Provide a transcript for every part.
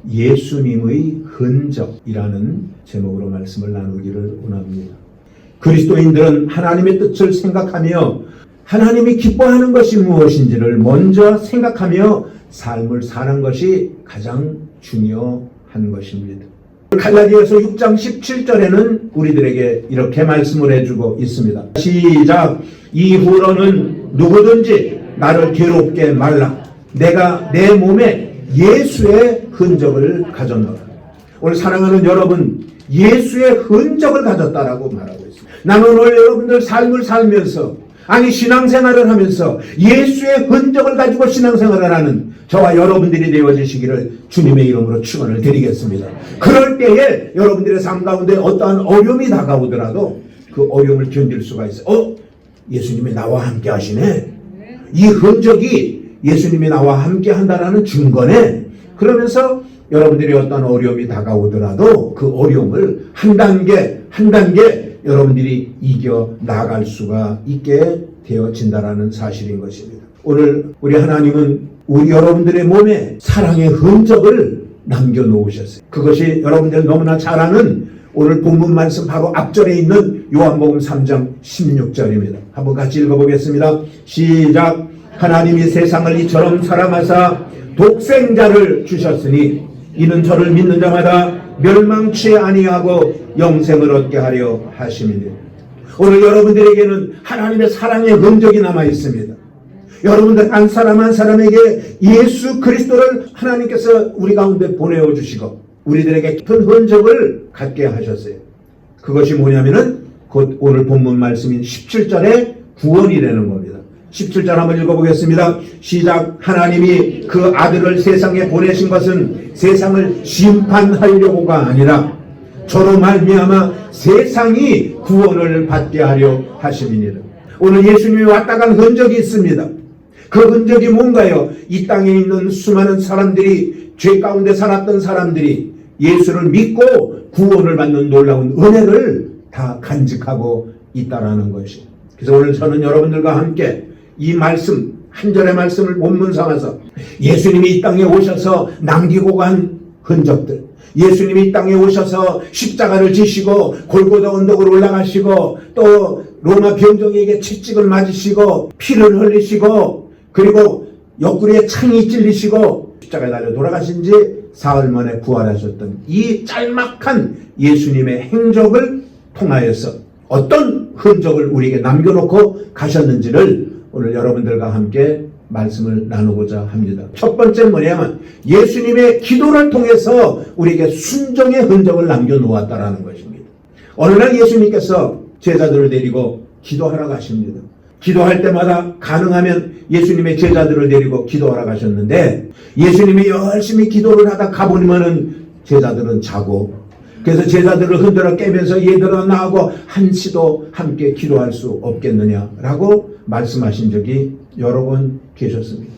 예수님의 흔적이라는 제목으로 말씀을 나누기를 원합니다. 그리스도인들은 하나님의 뜻을 생각하며 하나님이 기뻐하는 것이 무엇인지를 먼저 생각하며 삶을 사는 것이 가장 중요한 것입니다. 갈라디아서 6장 17절에는 우리들에게 이렇게 말씀을 해주고 있습니다. 시작. 이후로는 누구든지 나를 괴롭게 말라. 내가 내 몸에 예수의 흔적을 가졌노라. 오늘 사랑하는 여러분, 예수의 흔적을 가졌다라고 말하고 있습니다. 나는 오늘 여러분들 삶을 살면서, 아니 신앙생활을 하면서 예수의 흔적을 가지고 신앙생활을 하는 저와 여러분들이 되어지시기를 주님의 이름으로 축원을 드리겠습니다. 그럴 때에 여러분들의 삶 가운데 어떠한 어려움이 다가오더라도 그 어려움을 견딜 수가 있어요. 예수님이 나와 함께 하시네. 이 흔적이 예수님이 나와 함께 한다라는 증거네. 그러면서 여러분들이 어떤 어려움이 다가오더라도 그 어려움을 한 단계 한 단계 여러분들이 이겨 나갈 수가 있게 되어진다라는 사실인 것입니다. 오늘 우리 하나님은 우리 여러분들의 몸에 사랑의 흔적을 남겨놓으셨어요. 그것이 여러분들 너무나 잘 아는 오늘 본문 말씀 바로 앞절에 있는 요한복음 3장 16절입니다. 한번 같이 읽어보겠습니다. 시작. 하나님이 세상을 이처럼 사랑하사 독생자를 주셨으니 이는 저를 믿는 자마다 멸망치 아니하고 영생을 얻게 하려 하심이니. 오늘 여러분들에게는 하나님의 사랑의 흔적이 남아 있습니다. 여러분들 한 사람 한 사람에게 예수 그리스도를 하나님께서 우리 가운데 보내어 주시고 우리들에게 깊은 흔적을 갖게 하셨어요. 그것이 뭐냐면은 곧 오늘 본문 말씀인 17절의 구원이라는 겁니다. 17절 한번 읽어보겠습니다. 시작. 하나님이 그 아들을 세상에 보내신 것은 세상을 심판하려고가 아니라 저로 말미암아 세상이 구원을 받게 하려 하심이니라. 오늘 예수님이 왔다 간 흔적이 있습니다. 그 흔적이 뭔가요? 이 땅에 있는 수많은 사람들이, 죄 가운데 살았던 사람들이 예수를 믿고 구원을 받는 놀라운 은혜를 다 간직하고 있다라는 것이. 그래서 오늘 저는 여러분들과 함께 이 말씀, 한 절의 말씀을 본문 삼아서 예수님이 이 땅에 오셔서 남기고 간 흔적들, 예수님이 이 땅에 오셔서 십자가를 지시고 골고다 언덕으로 올라가시고 또 로마 병정에게 채찍을 맞으시고 피를 흘리시고 그리고 옆구리에 창이 찔리시고 십자가에 달려 돌아가신 지 사흘 만에 부활하셨던 이 짤막한 예수님의 행적을 통하여서 어떤 흔적을 우리에게 남겨놓고 가셨는지를 오늘 여러분들과 함께 말씀을 나누고자 합니다. 첫 번째 뭐냐면 예수님의 기도를 통해서 우리에게 순종의 흔적을 남겨놓았다라는 것입니다. 어느 날 예수님께서 제자들을 데리고 기도하러 가십니다. 기도할 때마다 가능하면 예수님의 제자들을 데리고 기도하러 가셨는데 예수님이 열심히 기도를 하다 가보니면은 제자들은 자고, 그래서 제자들을 흔들어 깨면서 얘들아 나하고 한시도 함께 기도할 수 없겠느냐라고 말씀하신 적이 여러 번 계셨습니다.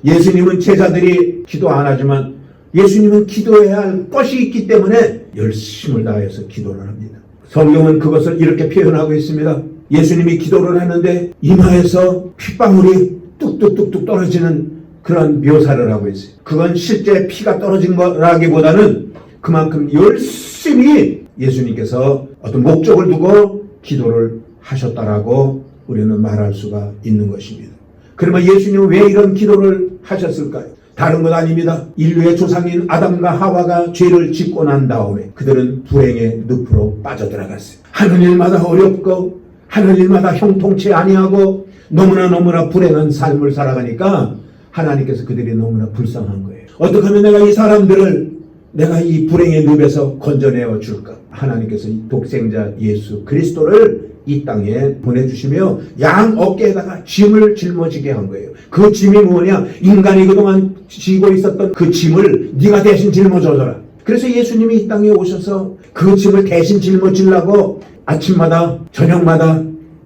예수님은 제자들이 기도 안 하지만 예수님은 기도해야 할 것이 있기 때문에 열심을 다해서 기도를 합니다. 성경은 그것을 이렇게 표현하고 있습니다. 예수님이 기도를 하는데 이마에서 핏방울이 뚝뚝뚝뚝 떨어지는 그런 묘사를 하고 있어요. 그건 실제 피가 떨어진 거라기보다는 그만큼 열심히 예수님께서 어떤 목적을 두고 기도를 하셨다라고 우리는 말할 수가 있는 것입니다. 그러면 예수님은 왜 이런 기도를 하셨을까요? 다른 것 아닙니다. 인류의 조상인 아담과 하와가 죄를 짓고 난 다음에 그들은 불행의 늪으로 빠져들어갔어요. 하는 일마다 어렵고 하는 일마다 형통치 아니하고 너무나 불행한 삶을 살아가니까 하나님께서 그들이 너무나 불쌍한 거예요. 어떻게 하면 내가 이 사람들을 내가 이 불행의 늪에서 건져내어 줄까? 하나님께서 이 독생자 예수 그리스도를 이 땅에 보내주시며 양 어깨에다가 짐을 짊어지게 한 거예요. 그 짐이 뭐냐? 인간이 그동안 지고 있었던 그 짐을 네가 대신 짊어져줘라. 그래서 예수님이 이 땅에 오셔서 그 짐을 대신 짊어지려고 아침마다 저녁마다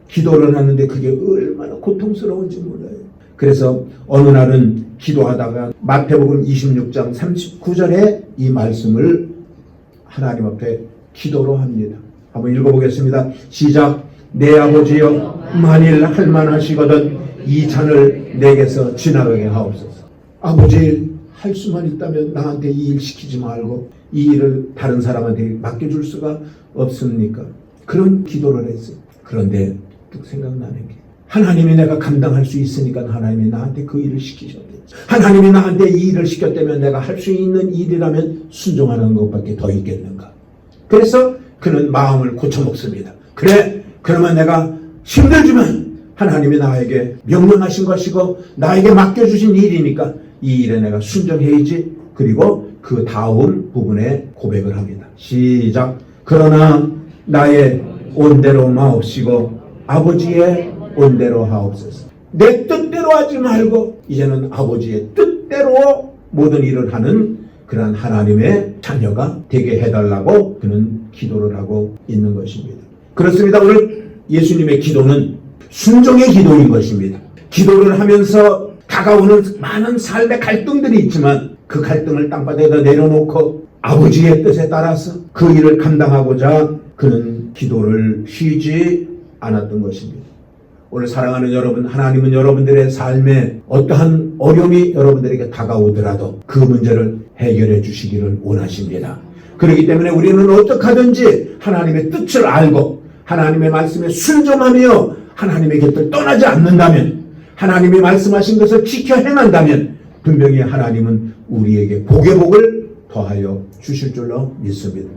기도를 하는데 그게 얼마나 고통스러운지 몰라요. 그래서 어느 날은 기도하다가 마태복음 26장 39절에 이 말씀을 하나님 앞에 기도로 합니다. 한번 읽어보겠습니다. 시작. 내 아버지여 만일 할만하시거든 이 잔을 내게서 지나가게 하옵소서. 아버지 할 수만 있다면 나한테 이 일 시키지 말고 이 일을 다른 사람한테 맡겨줄 수가 없습니까? 그런 기도를 했어요. 그런데 또 생각나는 게 하나님이 내가 감당할 수 있으니까 하나님이 나한테 그 일을 시키셨겠지. 하나님이 나한테 이 일을 시켰다면 내가 할 수 있는 일이라면 순종하는 것밖에 더 있겠는가. 그래서 그는 마음을 고쳐먹습니다. 그래, 그러면 내가 힘들지만 하나님이 나에게 명령하신 것이고 나에게 맡겨주신 일이니까 이 일에 내가 순종해야지. 그리고 그 다음 부분에 고백을 합니다. 시작. 그러나 나의 온대로 마옵시고 아버지의 온대로 하옵소서. 내 뜻대로 하지 말고 이제는 아버지의 뜻대로 모든 일을 하는 그런 하나님의 자녀가 되게 해달라고 그는 기도를 하고 있는 것입니다. 그렇습니다. 오늘 예수님의 기도는 순종의 기도인 것입니다. 기도를 하면서 다가오는 많은 삶의 갈등들이 있지만 그 갈등을 땅바닥에다 내려놓고 아버지의 뜻에 따라서 그 일을 감당하고자 그는 기도를 쉬지 않았던 것입니다. 오늘 사랑하는 여러분, 하나님은 여러분들의 삶에 어떠한 어려움이 여러분들에게 다가오더라도 그 문제를 해결해 주시기를 원하십니다. 그렇기 때문에 우리는 어떻게 하든지 하나님의 뜻을 알고 하나님의 말씀에 순종하며 하나님의 곁을 떠나지 않는다면, 하나님이 말씀하신 것을 지켜 행한다면 분명히 하나님은 우리에게 복의 복을 더하여 주실 줄로 믿습니다.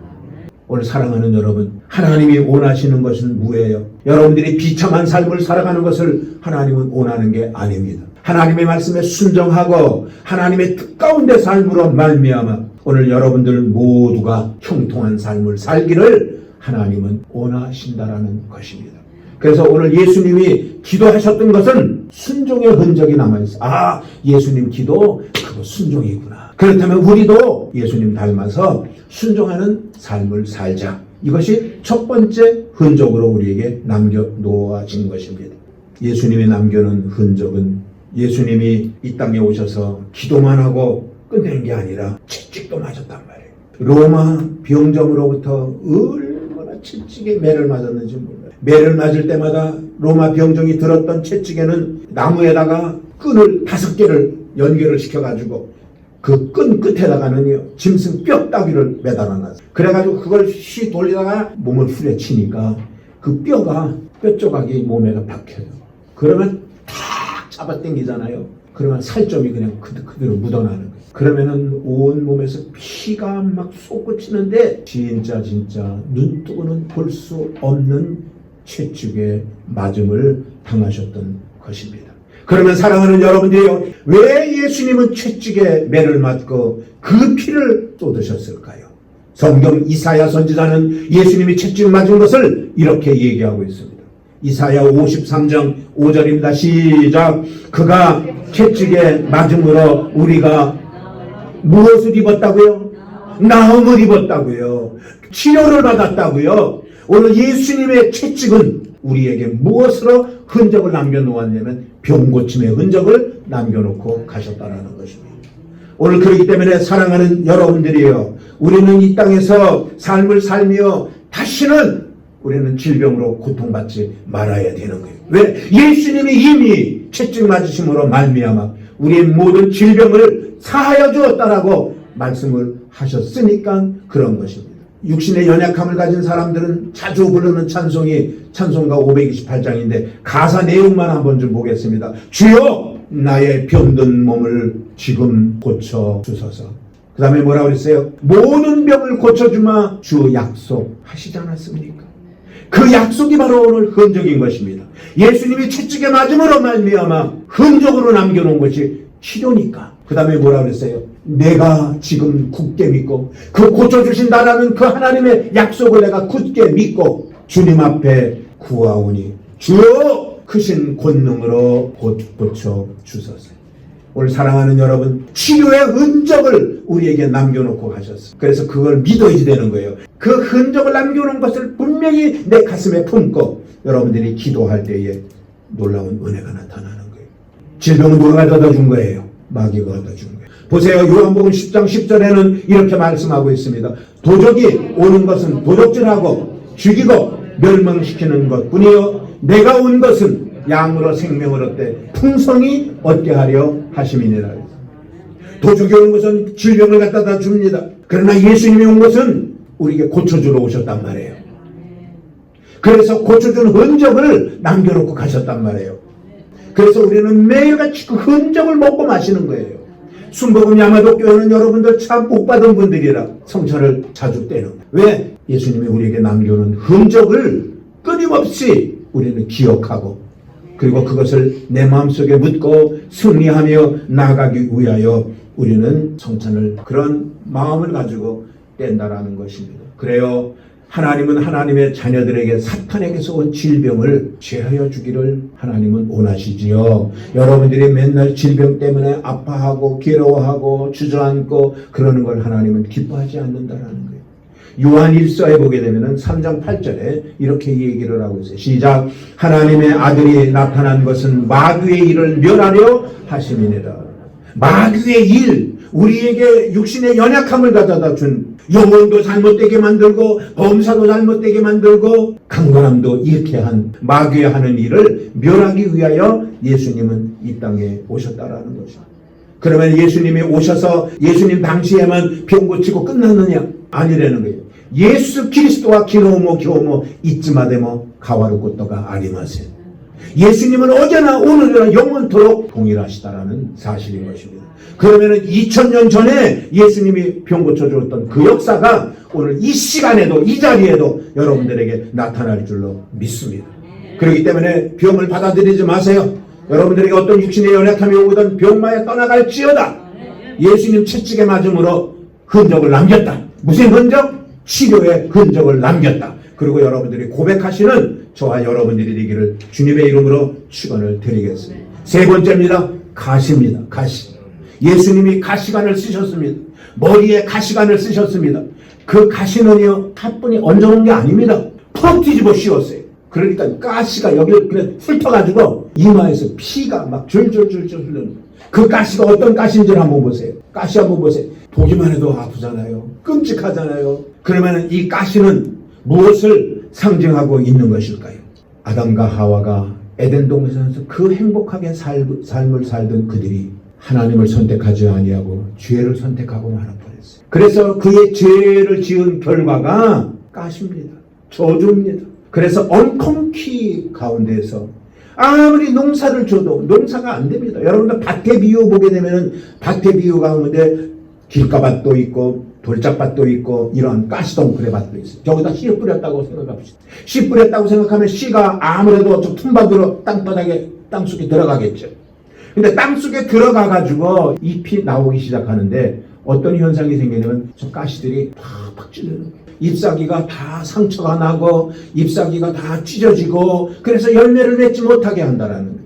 오늘 사랑하는 여러분, 하나님이 원하시는 것은 뭐예요? 여러분들이 비참한 삶을 살아가는 것을 하나님은 원하는 게 아닙니다. 하나님의 말씀에 순종하고 하나님의 뜻 가운데 삶으로 말미암아 오늘 여러분들 모두가 형통한 삶을 살기를 하나님은 원하신다라는 것입니다. 그래서 오늘 예수님이 기도하셨던 것은 순종의 흔적이 남아있어요. 아, 예수님 기도 그거 순종이구나. 그렇다면 우리도 예수님 닮아서 순종하는 삶을 살자. 이것이 첫 번째 흔적으로 우리에게 남겨놓아진 것입니다. 예수님이 남겨놓은 흔적은 예수님이 이 땅에 오셔서 기도만 하고 끝낸 게 아니라 채찍도 맞았단 말이에요. 로마 병정으로부터 얼마나 채찍에 매를 맞았는지 몰라요. 매를 맞을 때마다 로마 병정이 들었던 채찍에는 나무에다가 끈을 5개를 연결을 시켜가지고 그 끈 끝에다가는요 짐승 뼈 따귀를 매달아놨어요. 그래가지고 그걸 휘 돌리다가 몸을 후려치니까 그 뼈가 뼈 조각이 몸에가 박혀요. 그러면 탁 잡아당기잖아요. 그러면 살점이 그냥 그대로 묻어나는 거예요. 그러면은 온 몸에서 피가 막 솟구치는데 진짜 눈 뜨고는 볼 수 없는 채찍의 맞음을 당하셨던 것입니다. 그러면 사랑하는 여러분들이요, 왜 예수님은 채찍에 매를 맞고 그 피를 쏟으셨을까요? 성경 이사야 선지자는 예수님이 채찍 맞은 것을 이렇게 얘기하고 있습니다. 이사야 53장 5절입니다. 시작. 그가 채찍에 맞음으로 우리가 무엇을 입었다고요? 나음을 입었다고요. 치료를 받았다고요. 오늘 예수님의 채찍은 우리에게 무엇으로 흔적을 남겨놓았냐면 병고침의 흔적을 남겨놓고 가셨다라는 것입니다. 오늘 그렇기 때문에 사랑하는 여러분들이요, 우리는 이 땅에서 삶을 살며 다시는 우리는 질병으로 고통받지 말아야 되는 거예요. 왜? 예수님이 이미 채찍 맞으심으로 말미암아 우리의 모든 질병을 사하여 주었다라고 말씀을 하셨으니까 그런 것입니다. 육신의 연약함을 가진 사람들은 자주 부르는 찬송이 찬송가 528장인데 가사 내용만 한번 좀 보겠습니다. 주여 나의 병든 몸을 지금 고쳐주소서. 그 다음에 뭐라고 그랬어요? 모든 병을 고쳐주마 주 약속하시지 않았습니까? 그 약속이 바로 오늘 흔적인 것입니다. 예수님이 채찍에 맞음으로 말미암아 흔적으로 남겨놓은 것이 치료니까. 그 다음에 뭐라고 그랬어요? 내가 지금 굳게 믿고 그 고쳐주신다라는 그 하나님의 약속을 내가 굳게 믿고 주님 앞에 구하오니 주여 크신 권능으로 곧 고쳐주소서. 오늘 사랑하는 여러분, 치료의 흔적을 우리에게 남겨놓고 가셨어요. 그래서 그걸 믿어야지 되는 거예요. 그 흔적을 남겨놓은 것을 분명히 내 가슴에 품고 여러분들이 기도할 때에 놀라운 은혜가 나타나는 거예요. 질병은 누가 가져다 준 거예요? 마귀가 가져다 준 거예요. 보세요. 요한복음 10장 10절에는 이렇게 말씀하고 있습니다. 도적이 오는 것은 도적질하고 죽이고 멸망시키는 것뿐이요 내가 온 것은 양으로 생명을 얻되 풍성히 얻게 하려 하심이니라. 도적이 오는 것은 질병을 갖다다 줍니다. 그러나 예수님이 온 것은 우리에게 고쳐주러 오셨단 말이에요. 그래서 고쳐준 흔적을 남겨놓고 가셨단 말이에요. 그래서 우리는 매일같이 그 흔적을 먹고 마시는 거예요. 순복음 야마도 교회는 여러분들 참 복받은 분들이라 성찬을 자주 떼는. 왜? 예수님이 우리에게 남겨놓은 흔적을 끊임없이 우리는 기억하고 그리고 그것을 내 마음속에 묻고 승리하며 나아가기 위하여 우리는 성찬을 그런 마음을 가지고 뗀다라는 것입니다. 그래요. 하나님은 하나님의 자녀들에게 사탄에게서 온 질병을 제하여 주기를 하나님은 원하시지요. 여러분들이 맨날 질병 때문에 아파하고 괴로워하고 주저앉고 그러는 걸 하나님은 기뻐하지 않는다라는 거예요. 요한 1서에 보게 되면 3장 8절에 이렇게 얘기를 하고 있어요. 시작. 하나님의 아들이 나타난 것은 마귀의 일을 멸하려 하심이니라. 마귀의 일, 우리에게 육신의 연약함을 가져다 준 영혼도 잘못되게 만들고 범사도 잘못되게 만들고 강건함도 잃게 한 마귀의 하는 일을 멸하기 위하여 예수님은 이 땅에 오셨다라는 것이죠. 그러면 예수님이 오셔서 예수님 당시에만 병 고치고 끝났느냐? 아니라는 거예요. 예수 그리스도와 기노모 이쯤마되모 가와르고또가 아리마세. 예수님은 어제나 오늘이나 영원토록 동일하시다라는 사실인 것입니다. 그러면은 2000년 전에 예수님이 병 고쳐주었던 그 역사가 오늘 이 시간에도 이 자리에도 여러분들에게 나타날 줄로 믿습니다. 그렇기 때문에 병을 받아들이지 마세요. 여러분들에게 어떤 육신의 연약함이 오거든 병마에 떠나갈지어다. 예수님 채찍에 맞음으로 흔적을 남겼다. 무슨 흔적? 치료의 흔적을 남겼다. 그리고 여러분들이 고백하시는 저와 여러분들이 되기를 주님의 이름으로 축원을 드리겠습니다. 세 번째입니다. 가시입니다. 가시. 예수님이 가시관을 쓰셨습니다. 머리에 가시관을 쓰셨습니다. 그 가시는요, 팥분이 얹어놓은 게 아닙니다. 푹 뒤집어 씌웠어요. 그러니까 가시가 여기를 그냥 훑어가지고 이마에서 피가 막 줄줄줄줄 흐르는 거예요. 그 가시가 어떤 가시인지를 한번 보세요. 가시 한번 보세요. 보기만 해도 아프잖아요. 끔찍하잖아요. 그러면 이 가시는 무엇을 상징하고 있는 것일까요? 아담과 하와가 에덴 동산에서 그 행복하게 삶을 살던 그들이 하나님을 선택하지 아니하고 죄를 선택하고 말아버렸어요. 그래서 그의 죄를 지은 결과가 가시입니다. 저주입니다. 그래서 엉겅퀴 가운데서 아무리 농사를 줘도 농사가 안 됩니다. 여러분들 밭의 비유 보게 되면은 밭의 비유 가운데 길가밭도 있고 돌짝밭도 있고 이런 가시덩굴의 밭도 있어요. 저기다 씨 뿌렸다고 생각합시다. 씨 뿌렸다고 생각하면 씨가 아무래도 좀 틈바구로 땅바닥에 땅속에 들어가겠죠. 근데 땅속에 들어가가지고 잎이 나오기 시작하는데 어떤 현상이 생기냐면 저 가시들이 팍팍 찔르는 거예요. 잎사귀가 다 상처가 나고 잎사귀가 다 찢어지고 그래서 열매를 맺지 못하게 한다라는 거예요.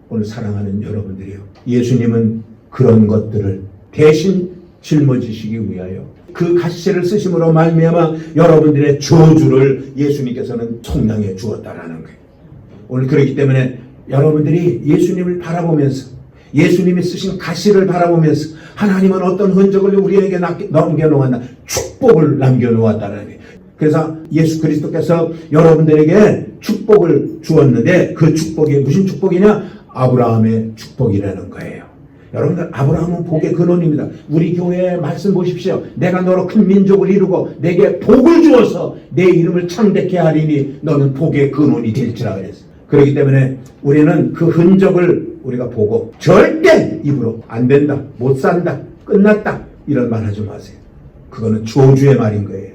오늘 사랑하는 여러분들이요. 예수님은 그런 것들을 대신 짊어지시기 위하여 그 가시를 쓰심으로 말미암아 여러분들의 저주를 예수님께서는 속량해 주었다라는 거예요. 오늘 그렇기 때문에 여러분들이 예수님을 바라보면서 예수님이 쓰신 가시를 바라보면서 하나님은 어떤 흔적을 우리에게 남겨놓았나? 축복을 남겨놓았다는 거예요. 그래서 예수 그리스도께서 여러분들에게 축복을 주었는데 그 축복이 무슨 축복이냐? 아브라함의 축복이라는 거예요. 여러분들 아브라함은 복의 근원입니다. 우리 교회에 말씀 보십시오. 내가 너로 큰 민족을 이루고 내게 복을 주어서 내 이름을 창대케 하리니 너는 복의 근원이 될지라 그랬어요. 그렇기 때문에 우리는 그 흔적을 우리가 보고 절대 입으로 안 된다, 못 산다, 끝났다 이런 말 하지 마세요. 그거는 저주의 말인 거예요.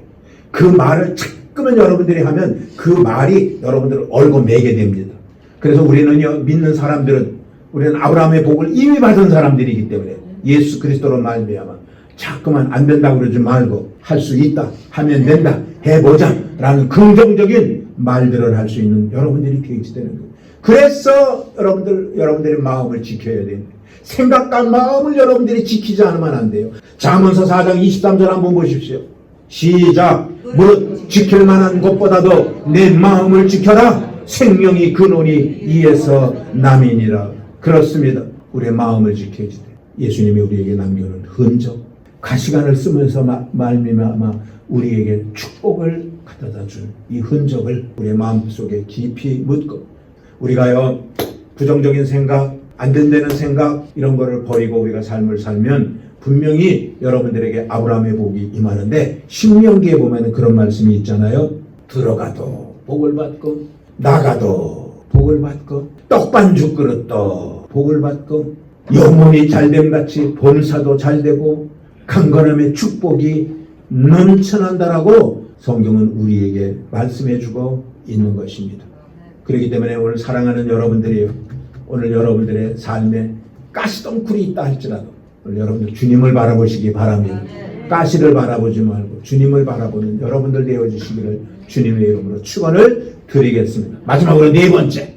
그 말을 자꾸만 여러분들이 하면 그 말이 여러분들을 얼고 매게 됩니다. 그래서 우리는요, 믿는 사람들은 우리는 아브라함의 복을 이미 받은 사람들이기 때문에 예수 그리스도로 말미암아 자꾸만 안 된다고 그러지 말고 할 수 있다, 하면 된다, 해보자 라는 긍정적인 말들을 할 수 있는 여러분들이 되어지되는 거예요. 그래서 여러분들의 마음을 지켜야 됩니다. 생각과 마음을 여러분들이 지키지 않으면 안 돼요. 잠언서 4장 23절 한번 보십시오. 시작. 무릇 지킬 만한 것보다도 내 마음을 지켜라. 생명이 근원이 이에서 남이니라. 그렇습니다. 우리의 마음을 지켜야지 돼요. 예수님이 우리에게 남겨놓은 흔적, 가시관을 쓰면서 말미암아 우리에게 축복을 가져다 준 이 흔적을 우리의 마음속에 깊이 묻고 우리가요 부정적인 생각, 안 된다는 생각 이런 거를 버리고 우리가 삶을 살면 분명히 여러분들에게 아브라함의 복이 임하는데 신명기에 보면 그런 말씀이 있잖아요. 들어가도 복을 받고 나가도 복을 받고 떡반죽 그릇도 복을 받고 영혼이 잘됨같이 범사도 잘되고 강건함의 축복이 넘쳐난다라고 성경은 우리에게 말씀해주고 있는 것입니다. 그렇기 때문에 오늘 사랑하는 여러분들이요, 오늘 여러분들의 삶에 가시덩굴이 있다 할지라도 오늘 여러분들 주님을 바라보시기 바랍니다. 가시를 바라보지 말고 주님을 바라보는 여러분들 되어주시기를 주님의 이름으로 축원을 드리겠습니다. 마지막으로 네 번째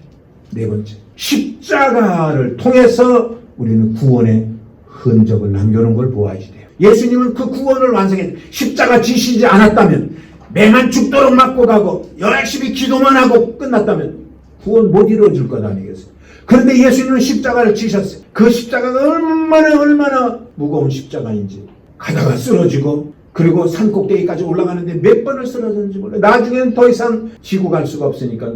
십자가를 통해서 우리는 구원의 흔적을 남겨놓은 걸 보아야 돼요. 예수님은 그 구원을 완성했어요. 십자가 지시지 않았다면 매만 죽도록 맞고 가고 열심히 기도만 하고 끝났다면 구원 못 이루어질 것 아니겠어요. 그런데 예수님은 십자가를 지셨어요. 그 십자가가 얼마나 무거운 십자가인지 가다가 쓰러지고 그리고 산 꼭대기까지 올라가는데 몇 번을 쓰러졌는지 몰라요. 나중에는 더 이상 지고 갈 수가 없으니까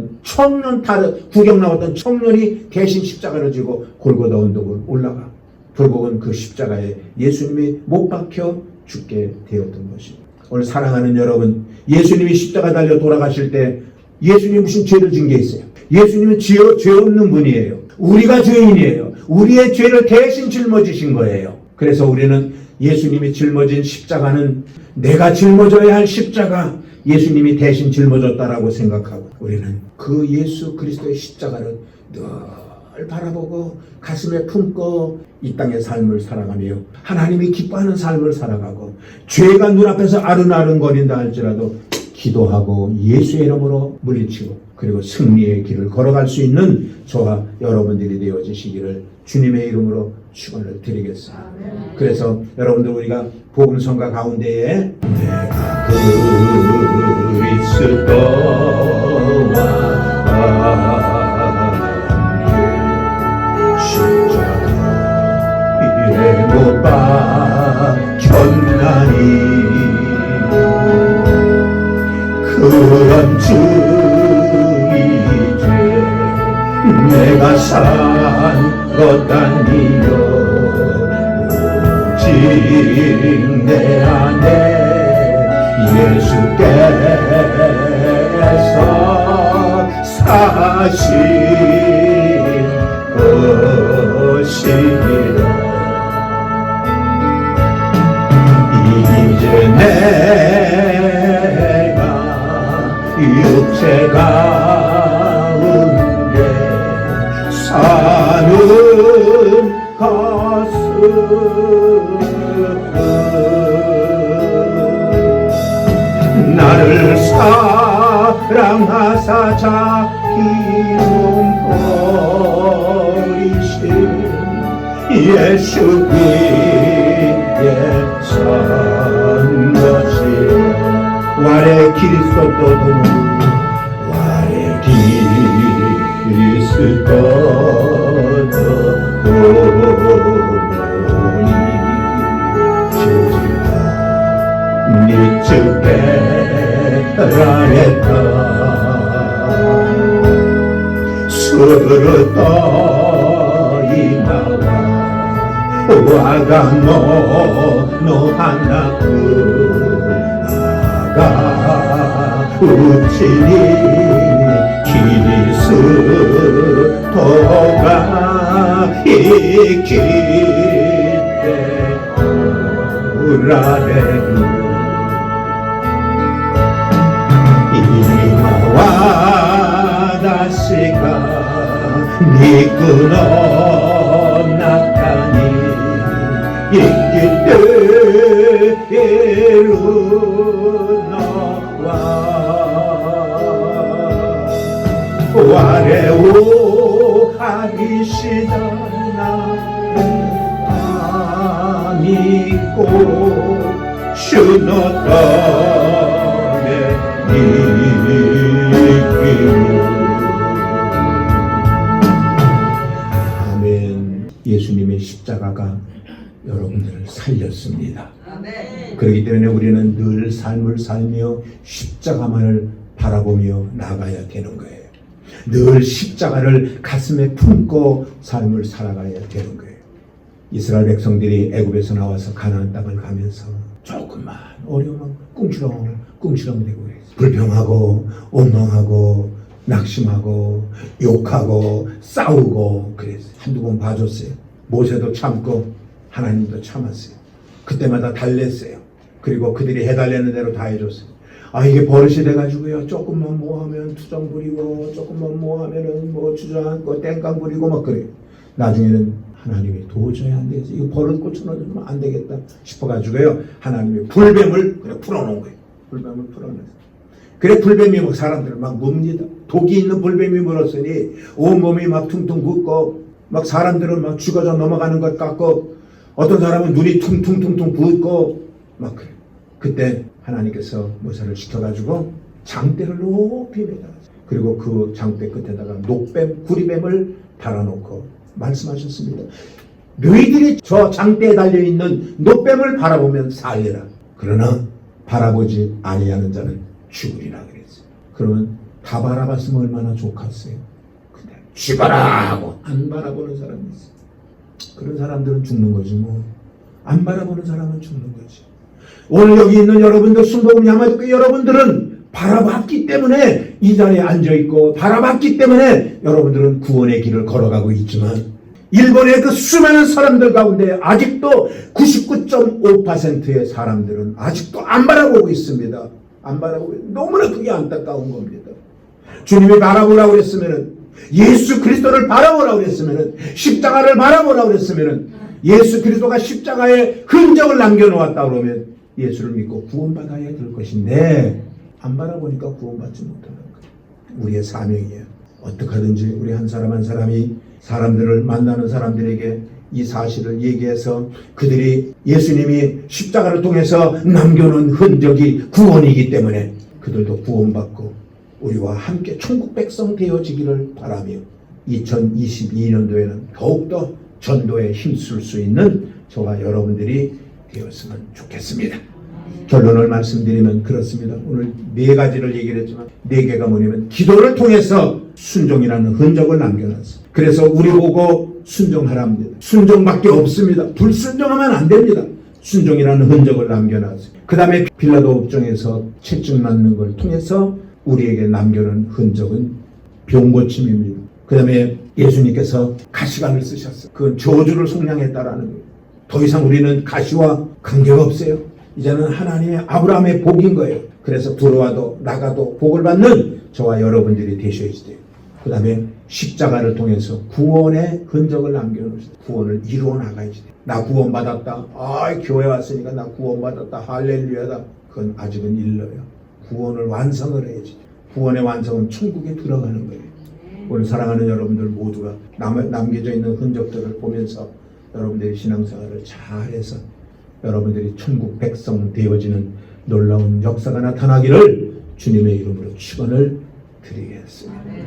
구경 나왔던 청년이 대신 십자가를 지고 골고다 언덕을 올라가 결국은 그 십자가에 예수님이 못 박혀 죽게 되었던 것입니다. 오늘 사랑하는 여러분, 예수님이 십자가 달려 돌아가실 때 예수님이 무슨 죄를 진 게 있어요? 예수님은 죄 없는 분이에요. 우리가 죄인이에요. 우리의 죄를 대신 짊어지신 거예요. 그래서 우리는 예수님이 짊어진 십자가는 내가 짊어져야 할 십자가, 예수님이 대신 짊어졌다라고 생각하고 우리는 그 예수 그리스도의 십자가를 늘 바라보고 가슴에 품고 이 땅의 삶을 살아가며 하나님이 기뻐하는 삶을 살아가고 죄가 눈앞에서 아른아른거린다 할지라도 기도하고 예수의 이름으로 물리치고 그리고 승리의 길을 걸어갈 수 있는 저와 여러분들이 되어지시기를 주님의 이름으로 축원을 드리겠습니다. 그래서 여러분들 우리가 복음성가 가운데에 내가 십자가에 못 박혔나니 그런 이제 내가 산 것 아니요 오직 내 안에 예수께서 사신 것이니라. 이제 내가 육체 가운데 사는 것은 나를 사랑하사 자기 몸 버리신 예수 위에 산 것이라. 와레 그리스도도 와레 그리스도도 보니 주지가 미치게 라했다. 수르 떠이 나와 와가 노노하나 나가 우치니 그리스도가 이길 때 오라레루 이마와 다시가 니꾸노 나타니 이길 때로 나와 와레오 하기시다 나를 믿고 주노 땅에 아멘. 예수님의 십자가가 여러분들을 살렸습니다. 그렇기 때문에 우리는 늘 삶을 살며 십자가만을 바라보며 나가야 되는 거예요. 늘 십자가를 가슴에 품고 삶을 살아가야 되는 거예요. 이스라엘 백성들이 애굽에서 나와서 가나안 땅을 가면서 조금만 어려우면 꿍시렁 되고 그랬어요. 불평하고 원망하고 낙심하고 욕하고 싸우고 그랬어요. 한두 번 봐줬어요. 모세도 참고 하나님도 참았어요. 그때마다 달랬어요. 그리고 그들이 해달라는 대로 다 해줬어요. 이게 버릇이 돼가지고요. 조금만 뭐하면 투정 부리고 조금만 뭐하면은 뭐 주저앉고 땡깡 부리고 막 그래요. 나중에는 하나님이 도저히 안 되겠어. 이거 버릇 고쳐놓으면 안 되겠다 싶어가지고요. 하나님이 불뱀을 그냥 풀어놓은 거예요. 불뱀을 풀어놨어요. 그래 불뱀이 막 사람들을 막 뭅니다. 독이 있는 불뱀이 물었으니 온몸이 막 퉁퉁 붓고 막 사람들은 막 죽어져 넘어가는 것 같고 어떤 사람은 눈이 퉁퉁퉁퉁 붓고 막 그래. 그때 하나님께서 모세를 시켜가지고 장대를 높이 매달았어요. 그리고 그 장대 끝에다가 녹뱀, 구리뱀을 달아놓고 말씀하셨습니다. 너희들이 저 장대에 달려있는 녹뱀을 바라보면 살리라. 그러나 바라보지 아니하는 자는 죽으리라 그랬어요. 그러면 다 바라봤으면 얼마나 좋겠어요. 근데 죽어라 하고 안 바라보는 사람이 있어요. 그런 사람들은 죽는 거지 뭐. 안 바라보는 사람은 죽는 거지. 오늘 여기 있는 여러분들, 순복음 야마도교 여러분들은 바라봤기 때문에 이 자리에 앉아있고 바라봤기 때문에 여러분들은 구원의 길을 걸어가고 있지만 일본의 그 수많은 사람들 가운데 아직도 99.5%의 사람들은 아직도 안 바라보고 있습니다. 안 바라보고 너무나 그게 안타까운 겁니다. 주님이 바라보라고 그랬으면은 예수 그리스도를 바라보라고 그랬으면은 십자가를 바라보라고 그랬으면은 예수 그리스도가 십자가에 흔적을 남겨놓았다 그러면 예수를 믿고 구원받아야 될 것인데 안 바라보니까 구원받지 못하는 거예요. 우리의 사명이에요. 어떻게 하든지 우리 한 사람 한 사람이 사람들을 만나는 사람들에게 이 사실을 얘기해서 그들이 예수님이 십자가를 통해서 남겨놓은 흔적이 구원이기 때문에 그들도 구원받고 우리와 함께 천국 백성 되어지기를 바라며 2022년도에는 더욱더 전도에 힘쓸 수 있는 저와 여러분들이 되었으면 좋겠습니다. 결론을 말씀드리면 그렇습니다. 오늘 4가지를 얘기를 했지만 4개가 뭐냐면 기도를 통해서 순종이라는 흔적을 남겨놨어요. 그래서 우리 보고 순종하랍니다. 순종밖에 없습니다. 불순종하면 안 됩니다. 순종이라는 흔적을 남겨놨어요. 그 다음에 빌라도 옥정에서 채찍 맞는 걸 통해서 우리에게 남겨놓은 흔적은 병고침입니다. 그 다음에 예수님께서 가시관을 쓰셨어요. 그건 저주를 속량했다라는 거예요. 더 이상 우리는 가시와 관계가 없어요. 이제는 하나님의 아브라함의 복인 거예요. 그래서 들어와도 나가도 복을 받는 저와 여러분들이 되셔야지 돼요. 그 다음에 십자가를 통해서 구원의 흔적을 남겨놓으시다. 구원을 이루어 나가야지 돼요. 나 구원받았다. 교회 왔으니까 나 구원받았다. 할렐루야다. 그건 아직은 일러요. 구원을 완성을 해야지. 구원의 완성은 천국에 들어가는 거예요. 오늘 사랑하는 여러분들 모두가 남겨져 있는 흔적들을 보면서 여러분들의 신앙생활을 잘해서 여러분들이 천국 백성 되어지는 놀라운 역사가 나타나기를 주님의 이름으로 축원을 드리겠습니다.